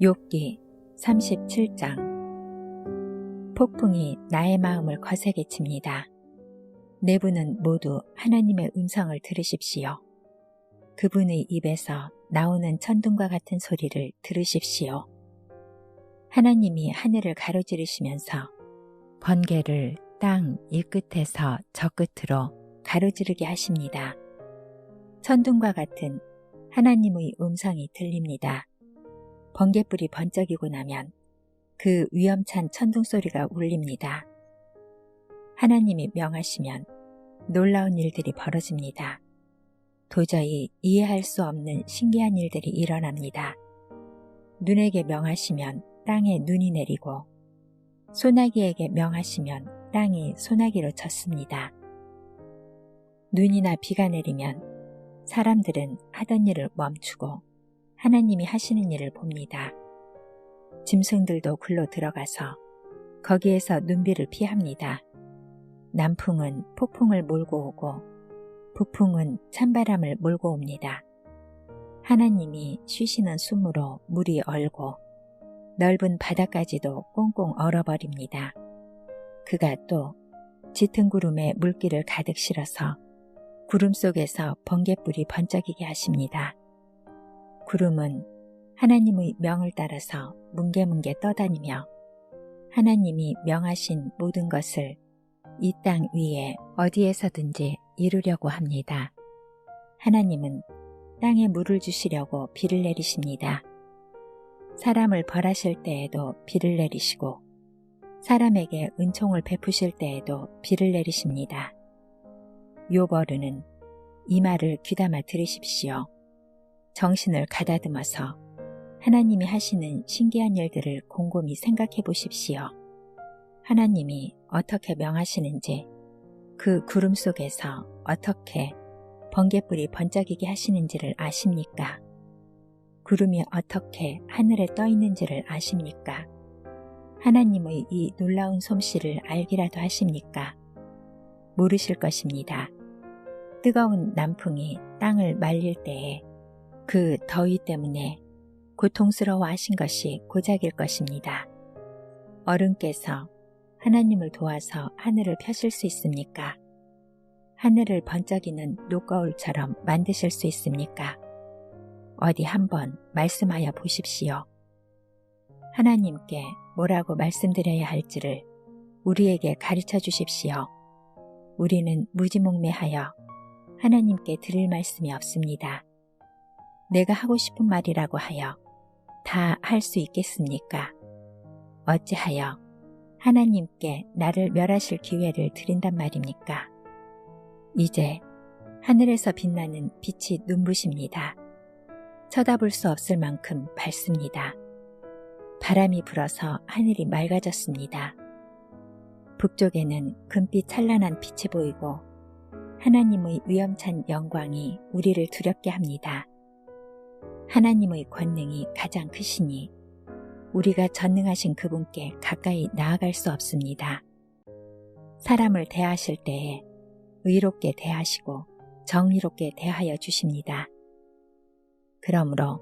욥기 37장. 폭풍이 나의 마음을 거세게 칩니다. 내부는 모두 하나님의 음성을 들으십시오. 그분의 입에서 나오는 천둥과 같은 소리를 들으십시오. 하나님이 하늘을 가로지르시면서 번개를 땅 이 끝에서 저 끝으로 가로지르게 하십니다. 천둥과 같은 하나님의 음성이 들립니다. 번개불이 번쩍이고 나면 그 위험찬 천둥 소리가 울립니다. 하나님이 명하시면 놀라운 일들이 벌어집니다. 도저히 이해할 수 없는 신기한 일들이 일어납니다. 눈에게 명하시면 땅에 눈이 내리고 소나기에게 명하시면 땅이 소나기로 쳤습니다. 눈이나 비가 내리면 사람들은 하던 일을 멈추고 하나님이 하시는 일을 봅니다. 짐승들도 굴로 들어가서 거기에서 눈비를 피합니다. 남풍은 폭풍을 몰고 오고 북풍은 찬바람을 몰고 옵니다. 하나님이 쉬시는 숨으로 물이 얼고 넓은 바다까지도 꽁꽁 얼어버립니다. 그가 또 짙은 구름에 물기를 가득 실어서 구름 속에서 번갯불이 번쩍이게 하십니다. 구름은 하나님의 명을 따라서 뭉게뭉게 떠다니며 하나님이 명하신 모든 것을 이 땅 위에 어디에서든지 이루려고 합니다. 하나님은 땅에 물을 주시려고 비를 내리십니다. 사람을 벌하실 때에도 비를 내리시고 사람에게 은총을 베푸실 때에도 비를 내리십니다. 욥 어른은 이 말을 귀담아 들으십시오. 정신을 가다듬어서 하나님이 하시는 신기한 일들을 곰곰이 생각해 보십시오. 하나님이 어떻게 명하시는지, 그 구름 속에서 어떻게 번갯불이 번쩍이게 하시는지를 아십니까? 구름이 어떻게 하늘에 떠 있는지를 아십니까? 하나님의 이 놀라운 솜씨를 알기라도 하십니까? 모르실 것입니다. 뜨거운 남풍이 땅을 말릴 때에 그 더위 때문에 고통스러워 하신 것이 고작일 것입니다. 어른께서 하나님을 도와서 하늘을 펴실 수 있습니까? 하늘을 번쩍이는 노거울처럼 만드실 수 있습니까? 어디 한번 말씀하여 보십시오. 하나님께 뭐라고 말씀드려야 할지를 우리에게 가르쳐 주십시오. 우리는 무지몽매하여 하나님께 드릴 말씀이 없습니다. 내가 하고 싶은 말이라고 하여 다 할 수 있겠습니까? 어찌하여 하나님께 나를 멸하실 기회를 드린단 말입니까? 이제 하늘에서 빛나는 빛이 눈부십니다. 쳐다볼 수 없을 만큼 밝습니다. 바람이 불어서 하늘이 맑아졌습니다. 북쪽에는 금빛 찬란한 빛이 보이고 하나님의 위엄찬 영광이 우리를 두렵게 합니다. 하나님의 권능이 가장 크시니 우리가 전능하신 그분께 가까이 나아갈 수 없습니다. 사람을 대하실 때에 의롭게 대하시고 정의롭게 대하여 주십니다. 그러므로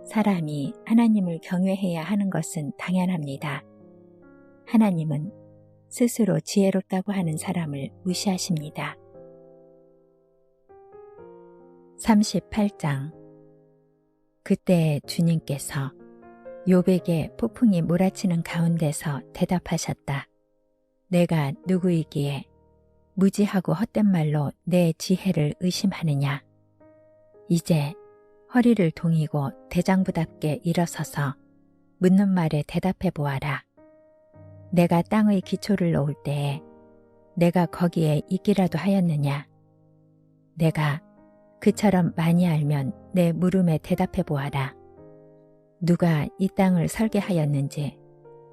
사람이 하나님을 경외해야 하는 것은 당연합니다. 하나님은 스스로 지혜롭다고 하는 사람을 무시하십니다. 38장. 그때 주님께서 욥에게 폭풍이 몰아치는 가운데서 대답하셨다. 내가 누구이기에 무지하고 헛된 말로 내 지혜를 의심하느냐. 이제 허리를 동이고 대장부답게 일어서서 묻는 말에 대답해 보아라. 내가 땅의 기초를 놓을 때에 내가 거기에 있기라도 하였느냐. 내가 그처럼 많이 알면 내 물음에 대답해 보아라. 누가 이 땅을 설계하였는지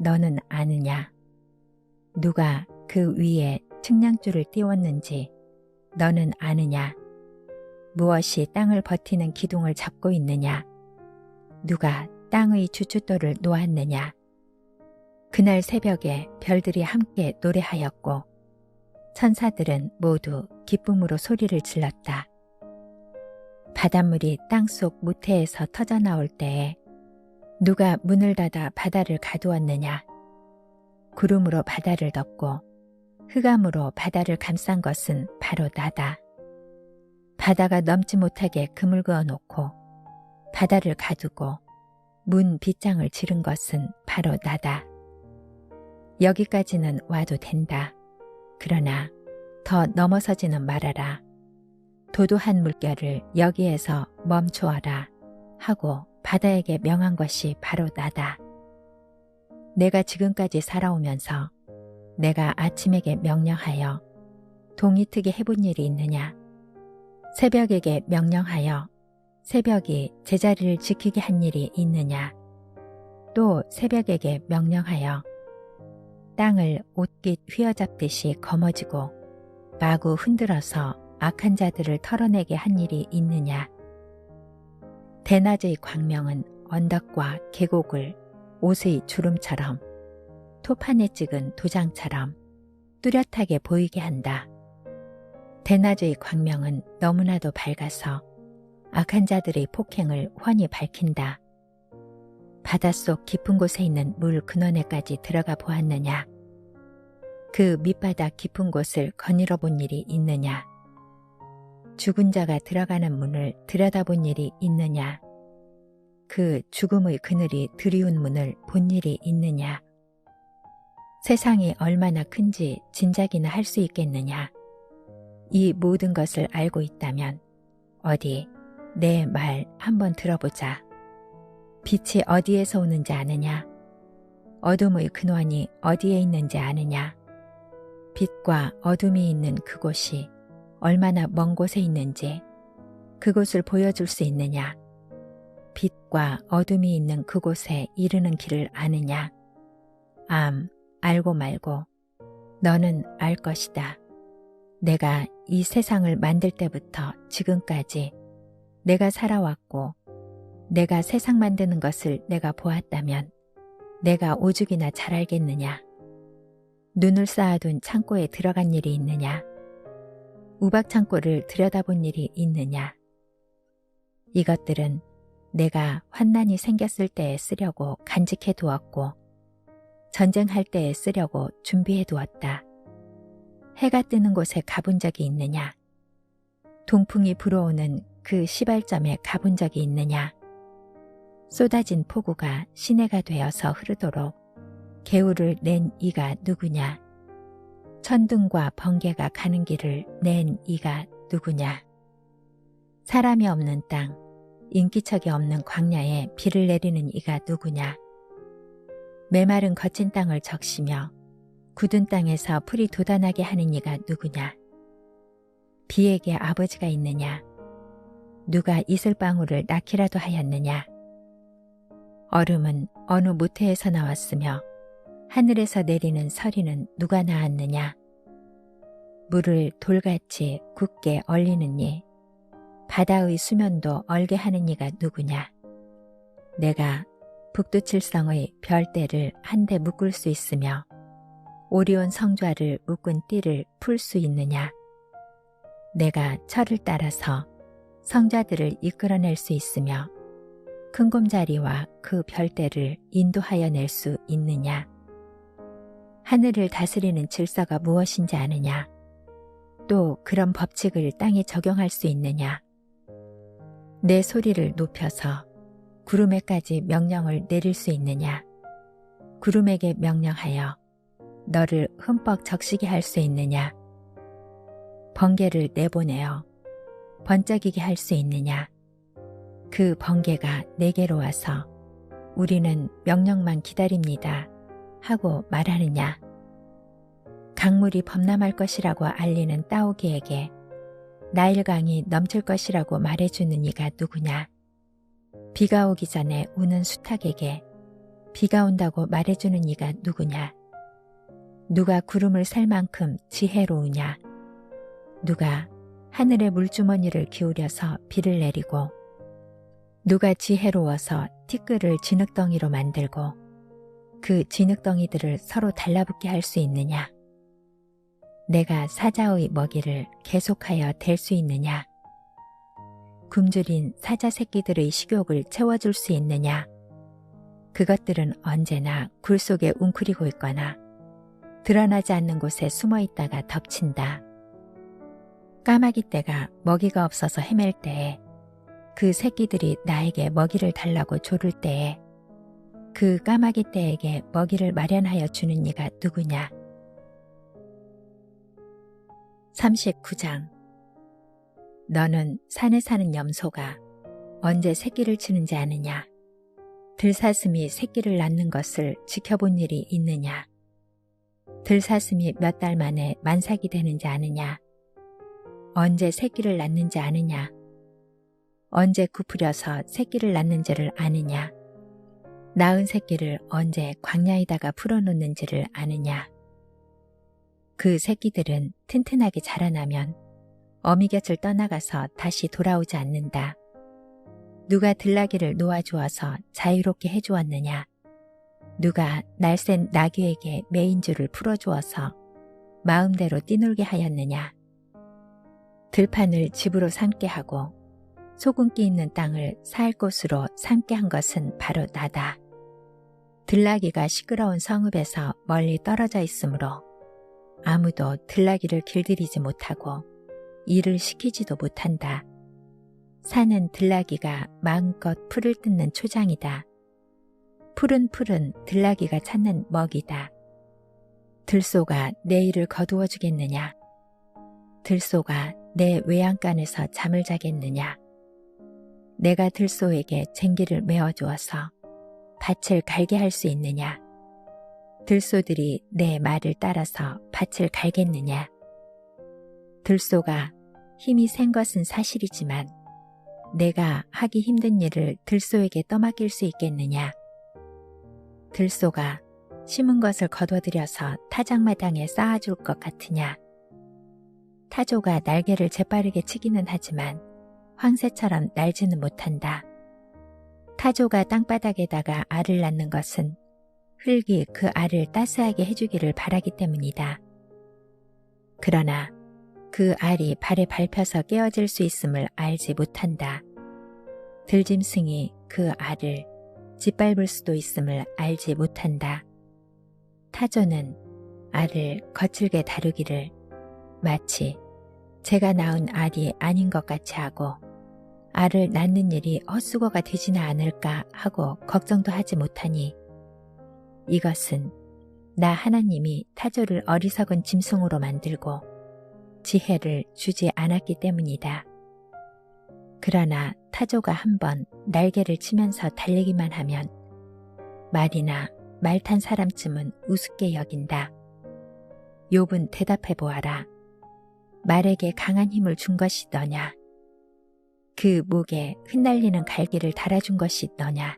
너는 아느냐. 누가 그 위에 측량줄을 띄웠는지 너는 아느냐. 무엇이 땅을 버티는 기둥을 잡고 있느냐. 누가 땅의 주춧돌을 놓았느냐. 그날 새벽에 별들이 함께 노래하였고 천사들은 모두 기쁨으로 소리를 질렀다. 바닷물이 땅속 무태에서 터져나올 때에 누가 문을 닫아 바다를 가두었느냐? 구름으로 바다를 덮고 흑암으로 바다를 감싼 것은 바로 나다. 바다가 넘지 못하게 그물 그어 놓고 바다를 가두고 문 빗장을 지른 것은 바로 나다. 여기까지는 와도 된다. 그러나 더 넘어서지는 말아라. 도도한 물결을 여기에서 멈추어라 하고 바다에게 명한 것이 바로 나다. 내가 지금까지 살아오면서 내가 아침에게 명령하여 동이 트게 해본 일이 있느냐? 새벽에게 명령하여 새벽이 제자리를 지키게 한 일이 있느냐? 또 새벽에게 명령하여 땅을 옷깃 휘어잡듯이 거머쥐고 마구 흔들어서 악한 자들을 털어내게 한 일이 있느냐? 대낮의 광명은 언덕과 계곡을 옷의 주름처럼 토판에 찍은 도장처럼 뚜렷하게 보이게 한다. 대낮의 광명은 너무나도 밝아서 악한 자들의 폭행을 훤히 밝힌다. 바닷속 깊은 곳에 있는 물 근원에까지 들어가 보았느냐? 그 밑바닥 깊은 곳을 거닐어 본 일이 있느냐? 죽은 자가 들어가는 문을 들여다본 일이 있느냐? 그 죽음의 그늘이 드리운 문을 본 일이 있느냐? 세상이 얼마나 큰지 짐작이나 할 수 있겠느냐? 이 모든 것을 알고 있다면 어디 내 말 한번 들어보자. 빛이 어디에서 오는지 아느냐? 어둠의 근원이 어디에 있는지 아느냐? 빛과 어둠이 있는 그곳이 얼마나 먼 곳에 있는지 그곳을 보여줄 수 있느냐? 빛과 어둠이 있는 그곳에 이르는 길을 아느냐? 알고 말고 너는 알 것이다. 내가 이 세상을 만들 때부터 지금까지 내가 살아왔고 내가 세상 만드는 것을 내가 보았다면 내가 오죽이나 잘 알겠느냐? 눈을 쌓아둔 창고에 들어간 일이 있느냐? 우박 창고를 들여다본 일이 있느냐? 이것들은 내가 환난이 생겼을 때에 쓰려고 간직해 두었고 전쟁할 때에 쓰려고 준비해 두었다. 해가 뜨는 곳에 가본 적이 있느냐? 동풍이 불어오는 그 시발점에 가본 적이 있느냐? 쏟아진 폭우가 시내가 되어서 흐르도록 개울을 낸 이가 누구냐? 천둥과 번개가 가는 길을 낸 이가 누구냐? 사람이 없는 땅, 인기척이 없는 광야에 비를 내리는 이가 누구냐? 메마른 거친 땅을 적시며 굳은 땅에서 풀이 돋아나게 하는 이가 누구냐? 비에게 아버지가 있느냐? 누가 이슬방울을 낳기라도 하였느냐? 얼음은 어느 모태에서 나왔으며 하늘에서 내리는 서리는 누가 낳았느냐? 물을 돌같이 굳게 얼리는 이, 바다의 수면도 얼게 하는 이가 누구냐? 내가 북두칠성의 별대를 한데 묶을 수 있으며 오리온 성좌를 묶은 띠를 풀 수 있느냐? 내가 철을 따라서 성좌들을 이끌어낼 수 있으며 큰 곰자리와 그 별대를 인도하여 낼 수 있느냐? 하늘을 다스리는 질서가 무엇인지 아느냐? 또 그런 법칙을 땅에 적용할 수 있느냐? 내 소리를 높여서 구름에까지 명령을 내릴 수 있느냐? 구름에게 명령하여 너를 흠뻑 적시게 할 수 있느냐? 번개를 내보내어 번쩍이게 할 수 있느냐? 그 번개가 내게로 와서 우리는 명령만 기다립니다 하고 말하느냐? 강물이 범람할 것이라고 알리는 따오기에게 나일강이 넘칠 것이라고 말해주는 이가 누구냐? 비가 오기 전에 우는 수탉에게 비가 온다고 말해주는 이가 누구냐? 누가 구름을 살 만큼 지혜로우냐? 누가 하늘의 물주머니를 기울여서 비를 내리고 누가 지혜로워서 티끌을 진흙덩이로 만들고 그 진흙덩이들을 서로 달라붙게 할 수 있느냐? 내가 사자의 먹이를 계속하여 댈 수 있느냐? 굶주린 사자 새끼들의 식욕을 채워줄 수 있느냐? 그것들은 언제나 굴 속에 웅크리고 있거나 드러나지 않는 곳에 숨어 있다가 덮친다. 까마귀 떼가 먹이가 없어서 헤맬 때에, 그 새끼들이 나에게 먹이를 달라고 조를 때에 그 까마귀 떼에게 먹이를 마련하여 주는 이가 누구냐? 39장. 너는 산에 사는 염소가 언제 새끼를 치는지 아느냐? 들사슴이 새끼를 낳는 것을 지켜본 일이 있느냐? 들사슴이 몇 달 만에 만삭이 되는지 아느냐? 언제 새끼를 낳는지 아느냐? 언제 굽으려서 새끼를 낳는지를 아느냐? 낳은 새끼를 언제 광야에다가 풀어놓는지를 아느냐? 그 새끼들은 튼튼하게 자라나면 어미 곁을 떠나가서 다시 돌아오지 않는다. 누가 들나귀를 놓아주어서 자유롭게 해주었느냐? 누가 날쌘 나귀에게 메인줄을 풀어주어서 마음대로 뛰놀게 하였느냐? 들판을 집으로 삼게 하고 소금기 있는 땅을 살 곳으로 삼게 한 것은 바로 나다. 들나귀가 시끄러운 성읍에서 멀리 떨어져 있으므로 아무도 들나귀를 길들이지 못하고 일을 시키지도 못한다. 산은 들나귀가 마음껏 풀을 뜯는 초장이다. 푸른 풀은 들나귀가 찾는 먹이다. 들소가 내 일을 거두어 주겠느냐? 들소가 내 외양간에서 잠을 자겠느냐? 내가 들소에게 쟁기를 메어주어서 밭을 갈게 할 수 있느냐? 들소들이 내 말을 따라서 밭을 갈겠느냐? 들소가 힘이 센 것은 사실이지만 내가 하기 힘든 일을 들소에게 떠맡길 수 있겠느냐? 들소가 심은 것을 거둬들여서 타작마당에 쌓아줄 것 같으냐? 타조가 날개를 재빠르게 치기는 하지만 황새처럼 날지는 못한다. 타조가 땅바닥에다가 알을 낳는 것은 흙이 그 알을 따스하게 해주기를 바라기 때문이다. 그러나 그 알이 발에 밟혀서 깨어질 수 있음을 알지 못한다. 들짐승이 그 알을 짓밟을 수도 있음을 알지 못한다. 타조는 알을 거칠게 다루기를 마치 제가 낳은 알이 아닌 것 같이 하고 알을 낳는 일이 헛수고가 되지는 않을까 하고 걱정도 하지 못하니 이것은 나 하나님이 타조를 어리석은 짐승으로 만들고 지혜를 주지 않았기 때문이다. 그러나 타조가 한번 날개를 치면서 달리기만 하면 말이나 말 탄 사람쯤은 우습게 여긴다. 욥은 대답해 보아라. 말에게 강한 힘을 준 것이 너냐? 그 목에 흩날리는 갈기를 달아준 것이 너냐?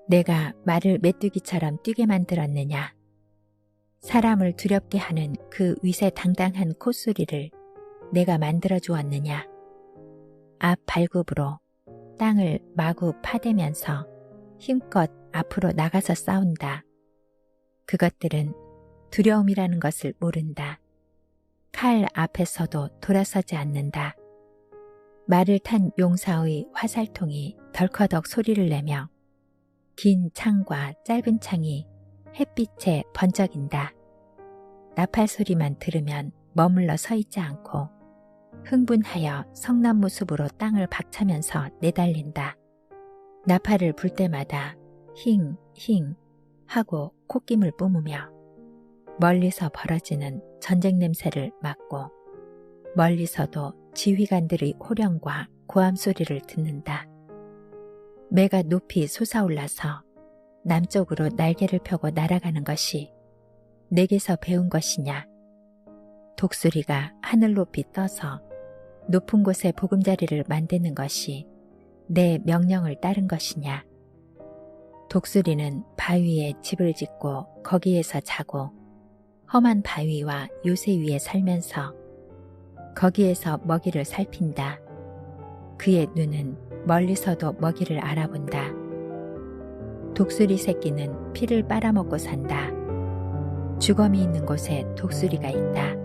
내가 말을 메뚜기처럼 뛰게 만들었느냐? 사람을 두렵게 하는 그 위세당당한 콧소리를 내가 만들어 주었느냐? 앞 발굽으로 땅을 마구 파대면서 힘껏 앞으로 나가서 싸운다. 그것들은 두려움이라는 것을 모른다. 칼 앞에서도 돌아서지 않는다. 말을 탄 용사의 화살통이 덜커덕 소리를 내며 긴 창과 짧은 창이 햇빛에 번쩍인다. 나팔 소리만 들으면 머물러 서 있지 않고 흥분하여 성나무 숲으로 땅을 박차면서 내달린다. 나팔을 불 때마다 힝 하고 콧김을 뿜으며 멀리서 벌어지는 전쟁 냄새를 맡고 멀리서도 지휘관들의 호령과 고함 소리를 듣는다. 매가 높이 솟아올라서 남쪽으로 날개를 펴고 날아가는 것이 내게서 배운 것이냐? 독수리가 하늘 높이 떠서 높은 곳에 보금자리를 만드는 것이 내 명령을 따른 것이냐? 독수리는 바위에 집을 짓고 거기에서 자고 험한 바위와 요새 위에 살면서 거기에서 먹이를 살핀다. 그의 눈은 멀리서도 먹이를 알아본다. 독수리 새끼는 피를 빨아먹고 산다. 주검이 있는 곳에 독수리가 있다.